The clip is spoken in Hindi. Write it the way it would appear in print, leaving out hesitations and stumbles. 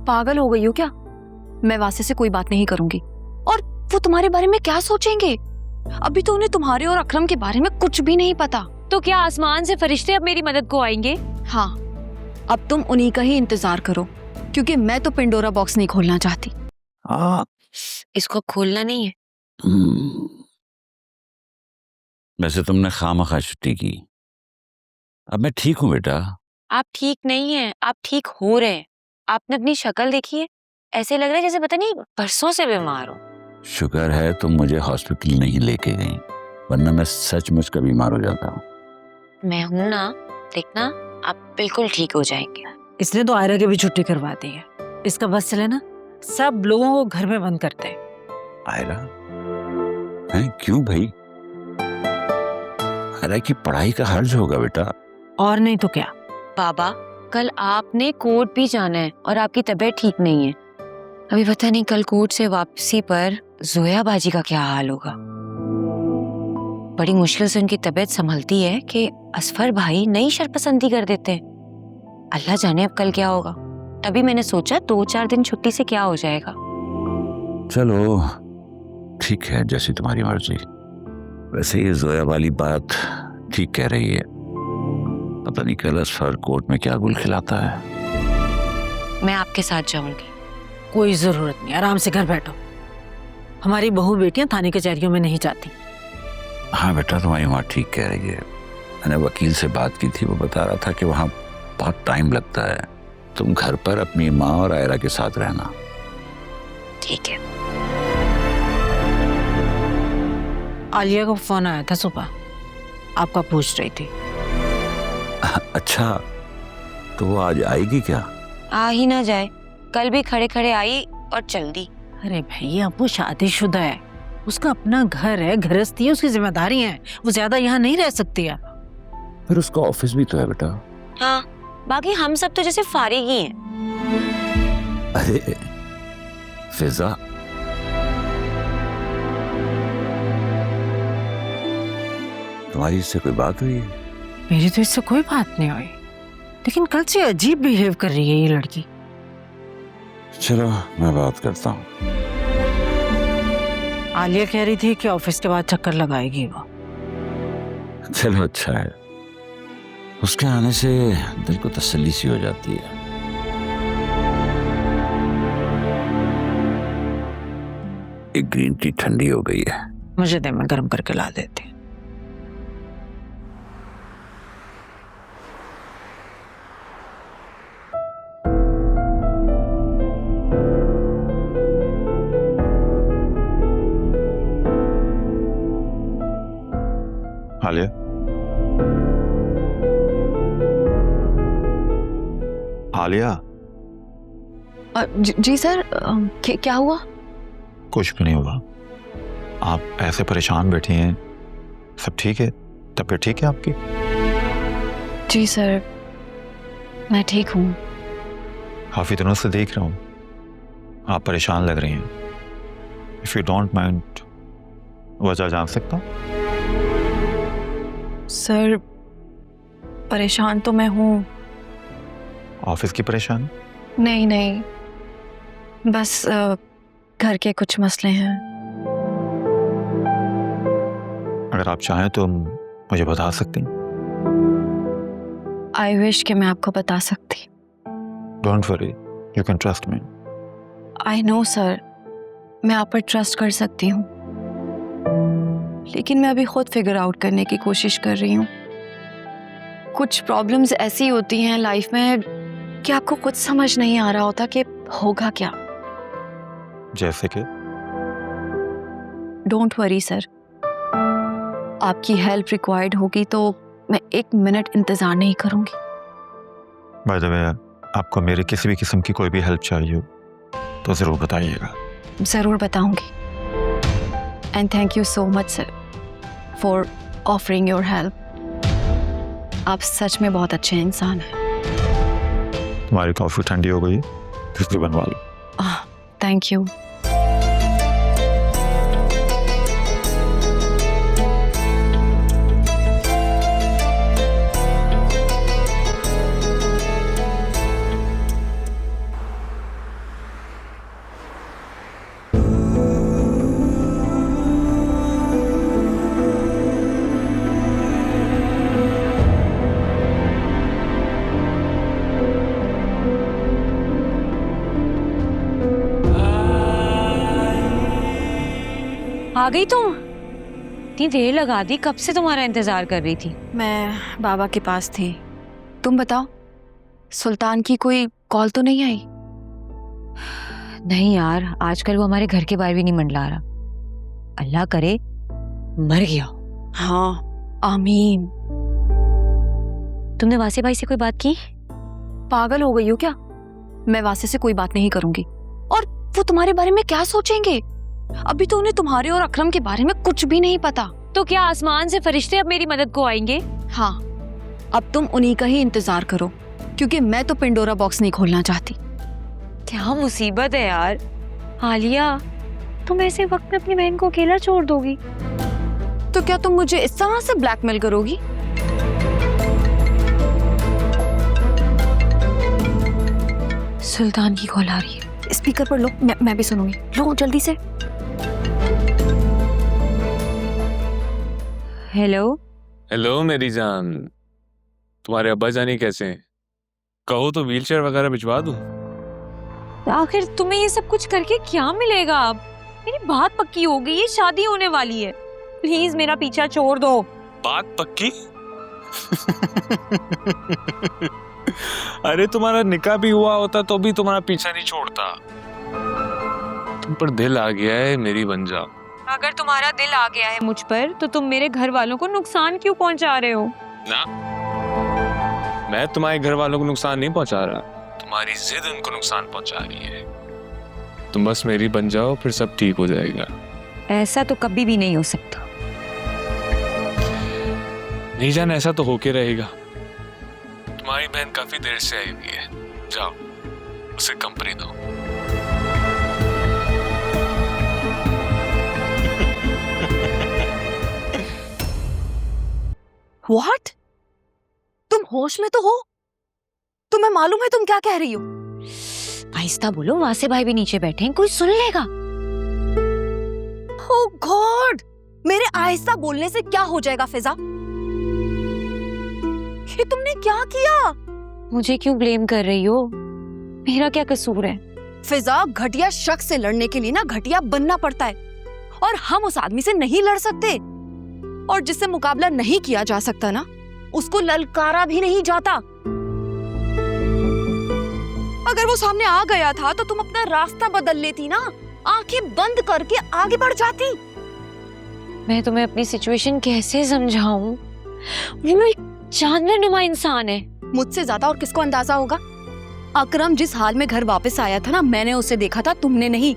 पागल हो गई हो क्या? मैं वासे से कोई बात नहीं करूंगी। और वो तुम्हारे बारे में क्या सोचेंगे? अभी तो उन्हें तुम्हारे और अकरम के बारे में कुछ भी नहीं पता। तो क्या आसमान से फरिश्ते अब मेरी मदद को आएंगे? हाँ, अब तुम उन्हीं का ही इंतजार करो, क्योंकि मैं तो पिंडोरा बॉक्स नहीं खोलना चाहती। इसको खोलना नहीं है। वैसे तुमने खामखा छुट्टी की। अब मैं ठीक हूँ बेटा। आप ठीक नहीं हैं, आप ठीक हो रहे हैं। आपने अपनी शक्ल देखी है? ऐसे लग रहा है जैसे पता नहीं बरसों से बीमार हो। शुक्र है तुम मुझे हॉस्पिटल नहीं लेके गई, वरना मैं सचमुच का बीमार हो जाता हूँ। मैं हूं ना, देखना आप बिल्कुल ठीक हो जाएंगे। इसने तो आयरा की भी छुट्टी करवा दी है। इसका बस चले ना, सब लोगों को घर में बंद करते हैं। आयरा है? क्यों भाई? आयरा की पढ़ाई का हर्ज होगा बेटा। और नहीं तो क्या। बाबा, कल आपने कोर्ट भी जाना है और आपकी तबीयत ठीक नहीं है। अभी पता नहीं कल कोर्ट से वापसी पर जोया बाजी का क्या हाल होगा। बड़ी मुश्किल से उनकी तबीयत संभलती है कि असफर भाई नई शरपसंदी कर देते हैं। अल्लाह जाने अब कल क्या होगा। तभी मैंने सोचा 2-4 दिन छुट्टी से क्या हो जाएगा। चलो ठीक है, जैसी तुम्हारी मर्जी। वैसे ये जोया वाली बात ठीक कह रही है। पता नहीं कल असफर कोर्ट में क्या गुल खिलाता है। मैं आपके साथ जाऊंगी। कोई जरूरत नहीं, आराम से घर बैठो। हमारी बहू बेटियां थाने कचहरियों में नहीं जाती। हाँ बेटा, तुम्हारी माँ ठीक कह रही है। मैंने वकील से बात की थी, वो बता रहा था कि वहाँ बहुत टाइम लगता है। तुम घर पर अपनी माँ और आयरा के साथ रहना। ठीक है। आलिया का फोन आया था सुबह, आपका पूछ रही थी। अच्छा, तो वो आज आएगी क्या? आ ही ना जाए, कल भी खड़े खड़े आई और चल दी। अरे भैया, वो शादीशुदा है, उसका अपना घर है, गृहस्थी है, उसकी जिम्मेदारी है। वो ज्यादा यहाँ नहीं रह सकती है। फिर उसका ऑफिस भी तो है बेटा। हाँ, बाकी हम सब तो जैसे फारिग ही हैं। अरे फिजा, तुम्हारी इससे कोई बात हुई है? मेरी तो इससे कोई बात नहीं हुई, लेकिन कल से अजीब बिहेव कर रही है ये लड़की। चलो मैं बात करता हूँ। आलिया कह रही थी कि ऑफिस के बाद चक्कर लगाएगी वो। चलो अच्छा है, उसके आने से दिल को तसल्ली सी हो जाती है। एक ग्रीन टी ठंडी हो गई है। मुझे दे, मैं गर्म करके ला देती। आलिया, आलिया। जी सर, क्या हुआ? कुछ भी नहीं हुआ। आप ऐसे परेशान बैठी हैं, सब ठीक है? तबीयत ठीक है आपकी? जी सर, मैं ठीक हूँ। काफी दिनों से देख रहा हूँ आप परेशान लग रही हैं। इफ यू डोंट माइंड, वजह जान सकता हूँ? सर, परेशान तो मैं हूँ। ऑफिस की परेशान? नहीं, बस घर के कुछ मसले हैं। अगर आप चाहें तो मुझे बता सकती हैं। आई विश कि मैं आपको बता सकती। Don't worry, you can trust me. I know sir, मैं आप पर ट्रस्ट कर सकती हूँ, लेकिन मैं अभी खुद फिगर आउट करने की कोशिश कर रही हूँ। कुछ प्रॉब्लम्स ऐसी होती हैं लाइफ में कि आपको कुछ समझ नहीं आ रहा होता कि होगा क्या। जैसे कि? डोंट वरी सर, आपकी हेल्प रिक्वायर्ड होगी तो मैं 1 मिनट इंतजार नहीं करूंगी। बाय द वे, आपको मेरी किसी भी किस्म की कोई भी हेल्प चाहिए हो तो जरूर बताइएगा। जरूर बताऊंगी। And thank you so much sir for offering your help. आप सच में बहुत अच्छे इंसान हैं। तुम्हारी कॉफी ठंडी हो गई, दूसरी बनवा लो। Thank you. आ गई तुम? इतनी देर लगा दी, कब से तुम्हारा इंतजार कर रही थी। मैं बाबा के पास थी। तुम बताओ, सुल्तान की कोई कॉल तो नहीं आई? नहीं यार, आजकल वो हमारे घर के बाहर भी नहीं मंडला रहा। अल्लाह करे मर गया। हाँ, आमीन। तुमने वासे भाई से कोई बात की? पागल हो गई हो क्या? मैं वासे से कोई बात नहीं करूंगी। और वो तुम्हारे बारे में क्या सोचेंगे? अभी तो उन्हें तुम्हारे और अकरम के बारे में कुछ भी नहीं पता। तो क्या आसमान से फरिश्ते अब मेरी मदद को आएंगे? हाँ, अब तुम उन्हीं का ही इंतजार करो, क्योंकि मैं तो पिंडोरा बॉक्स नहीं खोलना चाहती। क्या मुसीबत है यार। आलिया, तुम ऐसे वक्त में अपनी बहन को अकेला छोड़ दोगी? तो क्या तुम मुझे इस तरह से ब्लैकमेल करोगी? सुल्तान की कॉल आ रही है। स्पीकर पर लो, मैं भी सुनूंगी। लो जल्दी से। हेलो। हेलो मेरी जान, तुम्हारे अब्बा जानी कैसे हैं? कहो तो व्हीलचेयर वगैरह भिजवा दूं? आखिर तुम्हें ये सब कुछ करके क्या मिलेगा? अब मेरी बात पक्की हो गई है, शादी होने वाली है। प्लीज मेरा पीछा छोड़ दो। बात पक्की? अरे तुम्हारा निकाह भी हुआ होता तो भी तुम्हारा पीछा नहीं छोड़ता। तुम पर दिल आ गया है, मेरी बन जाओ। अगर तुम्हारा दिल आ गया है मुझ पर, तो तुम मेरे घर वालों को नुकसान क्यों पहुंचा रहे हो? ना, मैं तुम्हारे घर वालों को नुकसान नहीं पहुंचा रहा, तुम्हारी जिद उनको नुकसान पहुंचा रही है। तुम बस मेरी बन जाओ, फिर सब ठीक हो जाएगा। ऐसा तो कभी भी नहीं हो सकता। नहीं जान, ऐसा तो होके रहेगा। तुम्हारी बहन काफी देर से आई हुई है, जाओ उसे कंपनी दो। What? तुम होश में तो हो? तुम्हें मालूम है तुम क्या कह रही हो? आहिस्ता बोलो, वासे भाई भी नीचे बैठे हैं, कोई सुन लेगा। Oh God! मेरे आहिस्ता बोलने से क्या हो जाएगा फिजा? ये तुमने क्या किया? मुझे क्यों ब्लेम कर रही हो? मेरा क्या कसूर है? फिजा, घटिया शख्स से लड़ने के लिए ना घटिया बनना पड़ता है, और हम उस आदमी से नहीं लड़ सकते। और जिससे मुकाबला नहीं किया जा सकता ना, उसको ललकारा भी नहीं जाता। अगर वो सामने आ गया था तो तुम अपना रास्ता बदल लेती ना, आंखें बंद करके आगे बढ़ जाती। मैं तुम्हें अपनी सिचुएशन कैसे समझाऊं? वो एक जानवर नुमा इंसान है। मुझसे ज्यादा और किसको अंदाजा होगा? अकरम जिस हाल में घर वापस आया था ना, मैंने उसे देखा था, तुमने नहीं।